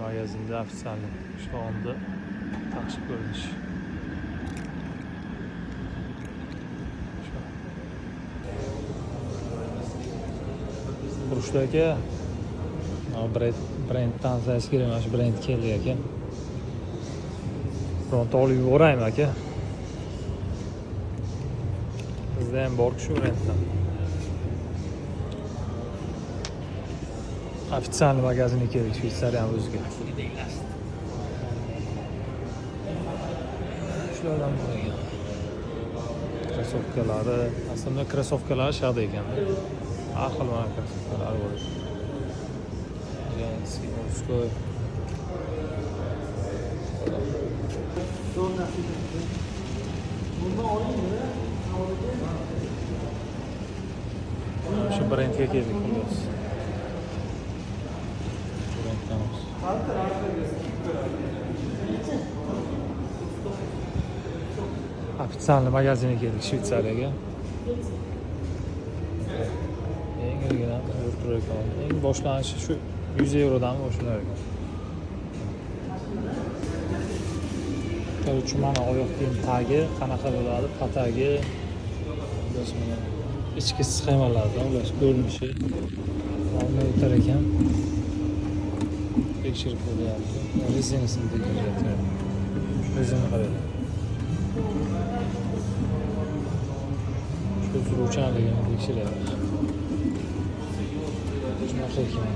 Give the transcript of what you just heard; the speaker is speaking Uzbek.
magazinda ofitsialniy shovunda taqib ko'rinish. Urushda aka brenddan sayz kerak, mana shu brend keldi aka. Bironta olib yuboraymi aka? Bizda ham bor shu brenddan. Ofitsialniy magazinga keldik, Shveysariyaning o'ziga. Shulardan bor ekan. Krossovkalari, aslida krossovkalar shada ekan. Har xil krossovkalar bor. Женский, мужской. Shu brendga keldik xullas. Ofitsialniy magazinga keldik Shveysariyaga. Eng boshlanishi shu 100 eurodan boshlanadi ekan. Qarchi mana oyoq kiyim tagi qanaqa bo'ladi? Patagi, ichki sxemalardan ular ko'rinishi olmay o'tar ekan. Tekshirib ko'ryapti. Rezinasini tekshiryapti. Rezina qaraydi. Shu suruvchanligini tekshiryapti. Shunaqa ekan.